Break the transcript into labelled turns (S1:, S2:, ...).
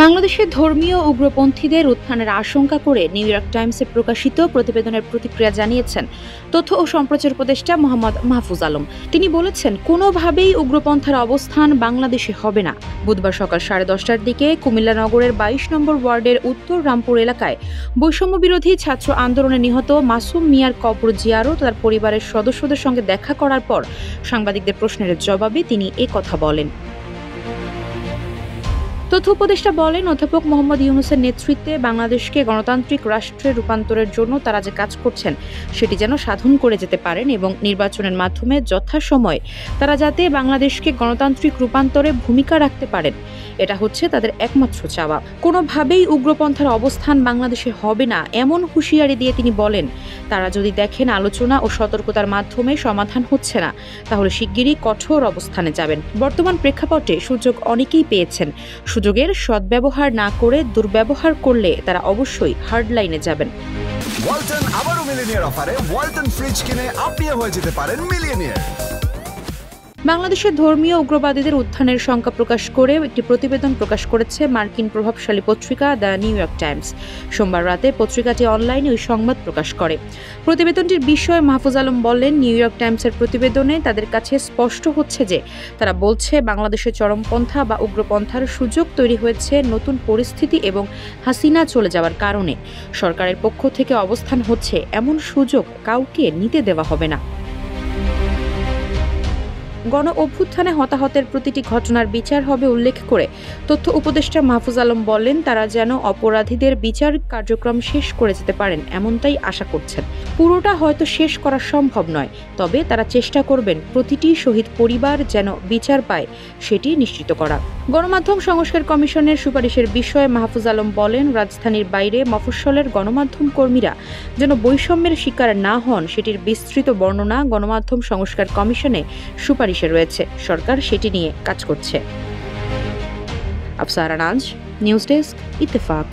S1: বাংলাদেশের ধর্মীয় উগ্রপন্থীদের উত্থানের আশঙ্কা করে নিউ ইয়র্ক টাইমসে প্রকাশিত প্রতিবেদনের প্রতিক্রিয়া জানিয়েছেন তথ্য ও সম্প্রচার উপদেষ্টা মোহাম্মদ মাহফুজ আলম। তিনি বলেছেন, কোনোভাবেই উগ্রপন্থার অবস্থান বাংলাদেশে হবে না। বুধবার সকাল 10:30টার দিকে কুমিল্লা নগরের 22 নম্বর ওয়ার্ডের উত্তর রামপুর এলাকায় বৈষম্য বিরোধী ছাত্র আন্দোলনে নিহত মাসুম মিয়ার কবর জিয়ারত তার পরিবারের সদস্যদের সঙ্গে দেখা করার পর সাংবাদিকদের প্রশ্নের জবাবে তিনি একথা বলেন। তথ্য উপদেষ্টা বলেন, অধ্যাপক মোহাম্মদ ইউনূসের নেতৃত্বে বাংলাদেশকে গণতান্ত্রিক রাষ্ট্রে রূপান্তরের জন্য তারা যে কাজ করছেন সেটি যেন সাধন করে যেতে পারেন এবং নির্বাচনের মাধ্যমে যথাসময়ে তারা যাতে বাংলাদেশকে গণতান্ত্রিক রূপান্তরে ভূমিকা রাখতে পারেন, এটা হচ্ছে তাদের একমাত্র চাওয়া। কোনোভাবেই উগ্রপন্থার অবস্থান বাংলাদেশে হবে না এমন হুঁশিয়ারি দিয়ে তিনি বলেন, তারা যদি দেখেন আলোচনা ও সতর্কতার মাধ্যমে সমাধান হচ্ছে না, তাহলে শিগগিরই কঠোর অবস্থানে যাবেন। বর্তমান প্রেক্ষাপটে সুযোগ অনেকেই পেয়েছেন, সুযোগের সদ্ব্যবহার না করে দুর্ব্যবহার করলে তারা অবশ্যই হার্ড লাইনে যাবেন।
S2: ওয়ালটন আবারও মিলিয়নিয়ার অফারে ওয়ালটন ফ্রিজ কিনে আপনিও হয়ে যেতে পারেন মিলিয়নিয়ার।
S1: বাংলাদেশের ধর্মীয় উগ্রবাদীদের উত্থানের শঙ্কা প্রকাশ করে একটি প্রতিবেদন প্রকাশ করেছে মার্কিন প্রভাবশালী পত্রিকা দ্য নিউ ইয়র্ক টাইমস। সোমবার রাতে পত্রিকাটি অনলাইনে ওই সংবাদ প্রকাশ করে। প্রতিবেদনটির বিষয়ে মাহফুজ আলম বললেন, নিউ ইয়র্ক টাইমসের প্রতিবেদনে তাদের কাছে স্পষ্ট হচ্ছে যে তারা বলছে বাংলাদেশের চরমপন্থা বা উগ্রপন্থার সুযোগ তৈরি হয়েছে নতুন পরিস্থিতি এবং হাসিনা চলে যাওয়ার কারণে। সরকারের পক্ষ থেকে অবস্থান হচ্ছে এমন সুযোগ কাউকে নিতে দেওয়া হবে না। গণ অভ্যুত্থানে হতাহতের প্রতিটি ঘটনার বিচার হবে উল্লেখ করে তথ্য উপদেষ্টা মাহফুজ আলম বলেন, তারা যেন অপরাধীদের বিচার কার্যক্রম শেষ করে যেতে পারেন এমনটাই আশা করছেন। পুরোটা হয়তো শেষ করা সম্ভব নয়, তবে তারা চেষ্টা করবেন প্রতিটি শহীদ পরিবার যেন বিচার পায় সেটি নিশ্চিত করা। গণমাধ্যম সংস্কার কমিশনের সুপারিশের বিষয়ে মাহফুজ আলম বলেন, রাজধানীর বাইরে মফস্বলের গণমাধ্যম কর্মীরা যেন বৈষম্যের শিকার না হন সেটির বিস্তৃত বর্ণনা গণমাধ্যম সংস্কার কমিশনে সুপারিশে রয়েছে। সরকার সেটি নিয়ে কাজ করছে। আফসারা নাজ, নিউজ ডেস্ক, ইত্তেফাক।